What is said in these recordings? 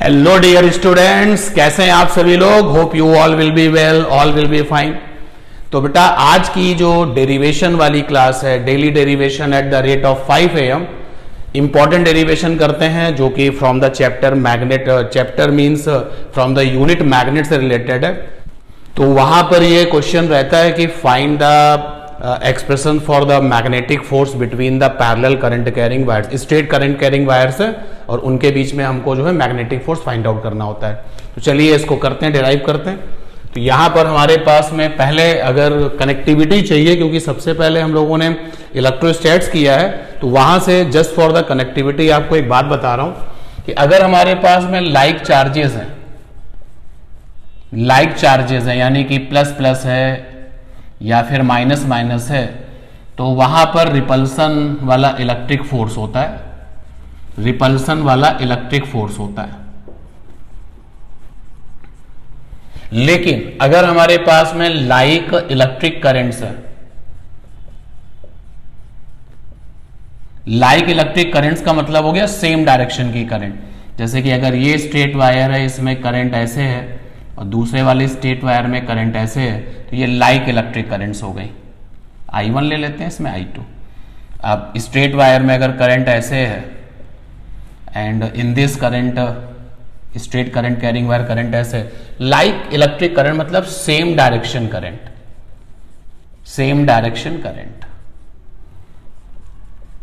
Hello dear students, कैसे हैं आप सभी लोग। Hope you all will be well, all will be fine. तो बेटा आज की जो डेरिवेशन वाली क्लास है, daily derivation at the rate of 5 AM, important derivation करते हैं जो कि from the chapter magnet, chapter means from the unit magnet से रिलेटेड है। तो वहां पर ये क्वेश्चन रहता है कि find the expression for the magnetic force between the parallel current carrying wires. Straight current carrying wires है और उनके बीच में हमको जो है मैग्नेटिक फोर्स फाइंड आउट करना होता है। तो चलिए इसको करते हैं, डिराइव करते हैं। तो यहां पर हमारे पास में पहले अगर कनेक्टिविटी चाहिए, क्योंकि सबसे पहले हम लोगों ने इलेक्ट्रोस्टैट्स किया है, तो वहां से जस्ट फॉर द कनेक्टिविटी आपको एक बात बता रहा हूं कि अगर हमारे पास में लाइक चार्जेस हैं, यानी कि प्लस प्लस है या फिर माइनस माइनस है, तो वहां पर रिपल्सन वाला इलेक्ट्रिक फोर्स होता है, रिपल्सन वाला इलेक्ट्रिक फोर्स होता है। लेकिन अगर हमारे पास में लाइक इलेक्ट्रिक करंट्स है, लाइक इलेक्ट्रिक करंट्स का मतलब हो गया सेम डायरेक्शन की करंट। जैसे कि अगर ये स्ट्रेट वायर है, इसमें करंट ऐसे है और दूसरे वाले स्ट्रेट वायर में करंट ऐसे है, तो ये लाइक इलेक्ट्रिक करंट्स हो गई। I1 ले लेते हैं, इसमें I2। अब स्ट्रेट वायर में अगर करंट ऐसे है and in this current, straight current carrying wire current ऐसे, लाइक इलेक्ट्रिक करंट मतलब same direction current, same direction current.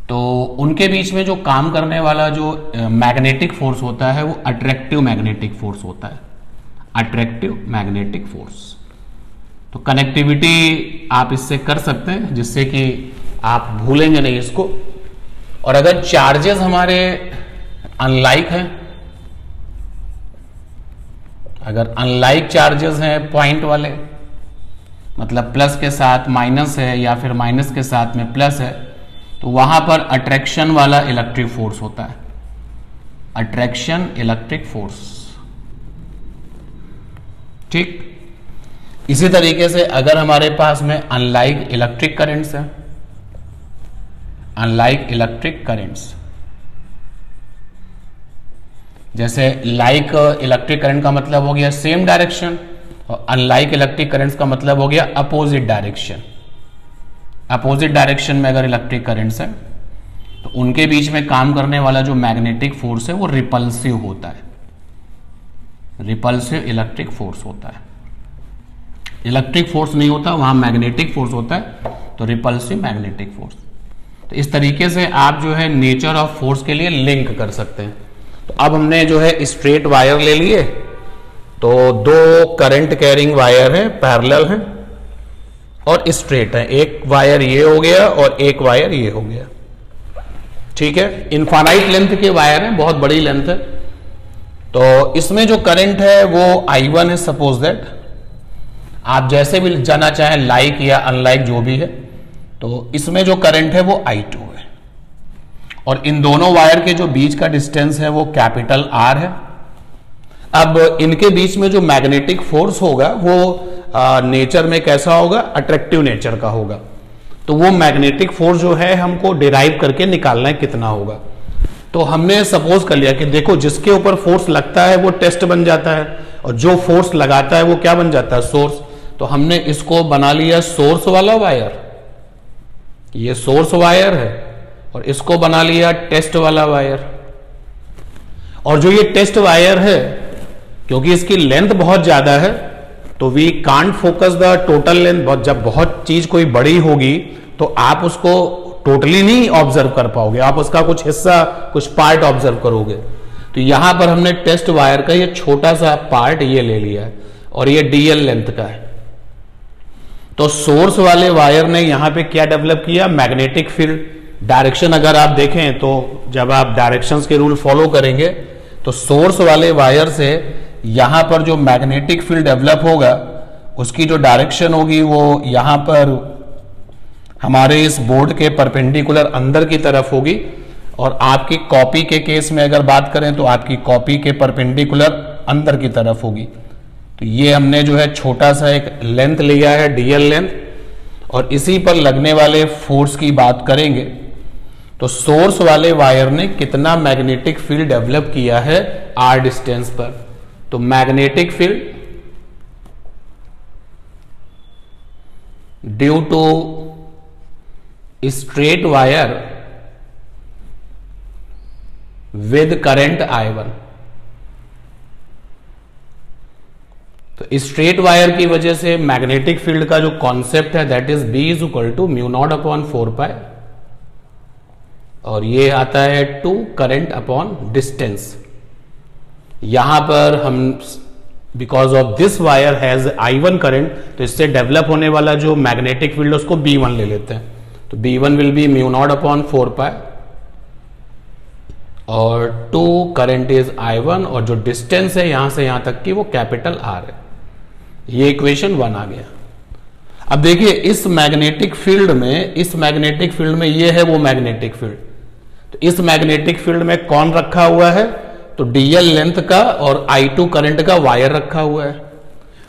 तो उनके बीच में जो काम करने वाला जो मैग्नेटिक फोर्स होता है वो अट्रैक्टिव मैग्नेटिक फोर्स होता है, अट्रैक्टिव मैग्नेटिक फोर्स। तो कनेक्टिविटी आप इससे कर सकते हैं जिससे कि आप भूलेंगे नहीं इसको। और अगर चार्जेस हमारे अनलाइक हैं, अगर अनलाइक चार्जेस हैं पॉइंट वाले, मतलब प्लस के साथ माइनस है या फिर माइनस के साथ में प्लस है, तो वहां पर अट्रैक्शन वाला इलेक्ट्रिक फोर्स होता है, अट्रैक्शन इलेक्ट्रिक फोर्स। ठीक इसी तरीके से अगर हमारे पास में अनलाइक इलेक्ट्रिक करंट्स है, अनलाइक इलेक्ट्रिक करंट्स, जैसे लाइक इलेक्ट्रिक करंट का मतलब हो गया सेम डायरेक्शन और अनलाइक इलेक्ट्रिक करंट्स का मतलब हो गया अपोजिट डायरेक्शन। अपोजिट डायरेक्शन में अगर इलेक्ट्रिक करंट्स है तो उनके बीच में काम करने वाला जो मैग्नेटिक फोर्स है वो रिपल्सिव होता है, रिपल्सिव इलेक्ट्रिक फोर्स होता है। इलेक्ट्रिक फोर्स नहीं होता, वहां मैग्नेटिक फोर्स होता है, तो रिपल्सिव मैग्नेटिक फोर्स। तो इस तरीके से आप जो है नेचर ऑफ फोर्स के लिए लिंक कर सकते हैं। तो अब हमने जो है स्ट्रेट वायर ले लिए, तो दो करंट कैरिंग वायर है, पैरेलल है और स्ट्रेट है। एक वायर ये हो गया और एक वायर ये हो गया। ठीक है, इनफाइनाइट लेंथ के वायर है, बहुत बड़ी लेंथ है। तो इसमें जो करंट है वो I1 है, सपोज दैट। आप जैसे भी जाना चाहें, लाइक या अनलाइक जो भी है, तो इसमें जो करंट है वो I2 है। और इन दोनों वायर के जो बीच का डिस्टेंस है वो कैपिटल R है। अब इनके बीच में जो मैग्नेटिक फोर्स होगा वो नेचर में कैसा होगा, अट्रैक्टिव नेचर का होगा। तो वो मैग्नेटिक फोर्स जो है हमको डिराइव करके निकालना है कितना होगा। तो हमने सपोज कर लिया कि देखो जिसके ऊपर फोर्स लगता है वो टेस्ट बन जाता है और जो फोर्स लगाता है वो क्या बन जाता है, सोर्स। तो हमने इसको बना लिया सोर्स वाला वायर, ये सोर्स वायर है, और इसको बना लिया टेस्ट वाला वायर। और जो ये टेस्ट वायर है, क्योंकि इसकी लेंथ बहुत ज्यादा है, तो we can't focus the total length. जब बहुत चीज कोई बड़ी होगी तो आप उसको टोटली नहीं ऑब्जर्व कर पाओगे, आप उसका कुछ हिस्सा, कुछ पार्ट ऑब्जर्व करोगे। तो यहां पर हमने टेस्ट वायर का ये छोटा सा पार्ट ये ले लिया है और ये DL लेंथ का है। तो सोर्स वाले वायर ने यहां पे क्या डेवलप किया, मैग्नेटिक फील्ड। डायरेक्शन अगर आप देखें तो जब आप डायरेक्शंस के रूल फॉलो करेंगे तो सोर्स वाले वायर से यहां पर जो मैग्नेटिक फील्ड डेवलप होगा उसकी जो डायरेक्शन होगी वो यहां पर हमारे इस बोर्ड के परपेंडिकुलर अंदर की तरफ होगी। और आपकी कॉपी के केस में अगर बात करें तो आपकी कॉपी के परपेंडिकुलर अंदर की तरफ होगी। तो ये हमने जो है छोटा सा एक लेंथ लिया है, DL लेंथ, और इसी पर लगने वाले फोर्स की बात करेंगे तो सोर्स वाले वायर ने कितना मैग्नेटिक फील्ड डेवलप किया है r डिस्टेंस पर। तो magnetic field due to straight wire with current I1। तो स्ट्रेट वायर की वजह से मैग्नेटिक फील्ड का जो कॉन्सेप्ट है that is B is equal to mu naught upon 4 pi, और ये आता है 2 करंट अपॉन डिस्टेंस। यहां पर हम because of this wire has I1 current, तो इससे डेवलप होने वाला जो मैग्नेटिक फील्ड है उसको B1 ले लेते हैं। तो B1 will be mu naught upon 4 pi और 2 करंट इज I1, और जो डिस्टेंस है यहां से यहां तक की वो कैपिटल R है। ये इक्वेशन 1 आ गया। अब देखिए इस मैग्नेटिक फील्ड में ये है वो मैग्नेटिक फील्ड। तो इस मैग्नेटिक फील्ड में कौन रखा हुआ है, तो DL लेंथ का और I2 करंट का वायर रखा हुआ है।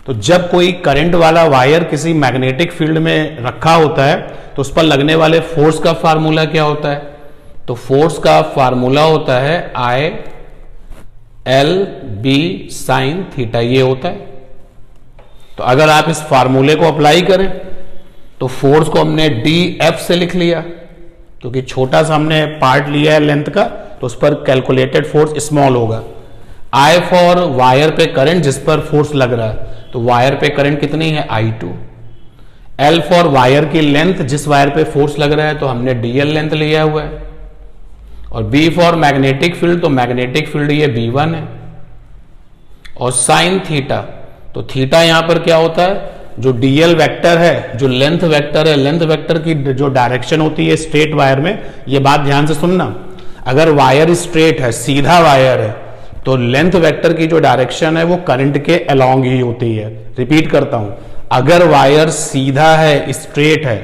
तो जब कोई करंट वाला वायर किसी मैग्नेटिक फील्ड में रखा होता है तो उस पर लगने वाले फोर्स का फार्मूला क्या होता है, तो फोर्स का फार्मूला होता है I/L/B sin थीटा, ये होता है। तो अगर आप इस फार्मूले को अप्लाई करें तो फोर्स को हमने DF से लिख लिया, क्योंकि छोटा सा हमने पार्ट लिया है लेंथ का, तो उस पर कैलकुलेटेड फोर्स स्मॉल होगा। I फॉर वायर पे करंट जिस पर फोर्स लग रहा है, तो वायर पे करंट कितनी है I2। L फॉर वायर की लेंथ, जिस वायर पे फोर्स लग रहा है, तो हमने DL लेंथ लिया हुआ है। और B फॉर मैग्नेटिक फील्ड, तो मैग्नेटिक फील्ड ये B1 है। और साइन थीटा, तो थीटा यहां पर क्या होता है, जो DL वेक्टर है, जो लेंथ वेक्टर है, लेंथ वेक्टर की जो डायरेक्शन होती है स्ट्रेट वायर में, ये बात ध्यान से सुनना, अगर वायर स्ट्रेट है, सीधा वायर है, तो लेंथ वेक्टर की जो डायरेक्शन है वो करंट के अलोंग ही होती है। रिपीट करता हूं, अगर वायर सीधा है, स्ट्रेट है,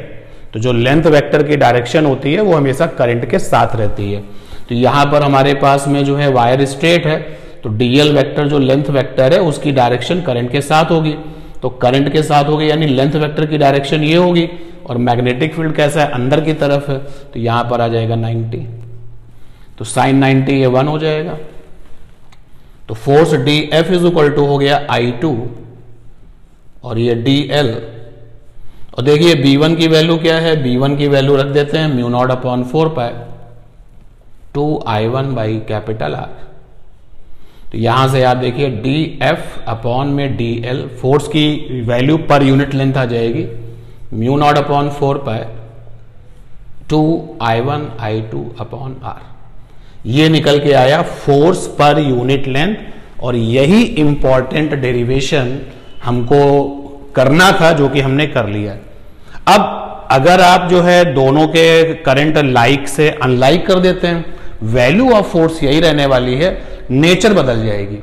तो जो लेंथ वेक्टर की डायरेक्शन होती है वो हमेशा करंट के साथ रहती है। तो यहां पर हमारे पास में जो है वायर स्ट्रेट है, तो DL वेक्टर जो लेंथ वेक्टर है उसकी डायरेक्शन करंट के साथ होगी, तो करंट के साथ होगी यानी लेंथ वेक्टर की डायरेक्शन ये होगी। और मैग्नेटिक फील्ड कैसा है, अंदर की तरफ है, तो यहां पर आ जाएगा 90, तो साइन 90 ये 1 हो जाएगा। तो force DF is equal to हो गया I2 और ये DL। और देखिए B1 की वैल्यू क्या है, B1 की वैल्यू रख देते हैं mu naught upon 4 pi 2 I1 by capital R। तो यहां से आप देखिए DF अपॉन में DL, फोर्स की वैल्यू पर यूनिट लेंथ आ जाएगी म्यू नॉट अपॉन 4 पाई 2 I1 I2 अपॉन R। ये निकल के आया फोर्स पर यूनिट लेंथ, और यही इंपॉर्टेंट डेरिवेशन हमको करना था जो कि हमने कर लिया। अब अगर आप जो है दोनों के करंट लाइक से अनलाइक कर देते हैं, वैल्यू ऑफ फोर्स यही रहने वाली है, नेचर बदल जाएगी।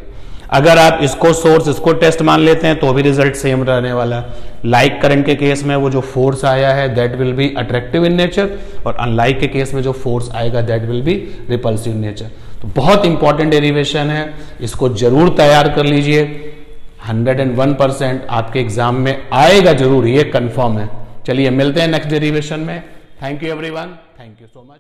अगर आप इसको सोर्स इसको टेस्ट मान लेते हैं तो भी रिजल्ट सेम रहने वाला। लाइक करंट के केस में वो जो फोर्स आया है that will be attractive in nature, और अनलाइक के केस में जो फोर्स आएगा that will be repulsive in nature. तो बहुत इंपॉर्टेंट डेरिवेशन है, इसको जरूर तैयार कर लीजिए। 101% आपके एग्जाम में आएगा जरूर, ये कंफर्म है। चलिए मिलते हैं नेक्स्ट डेरिवेशन में। Thank you everyone, thank you so much.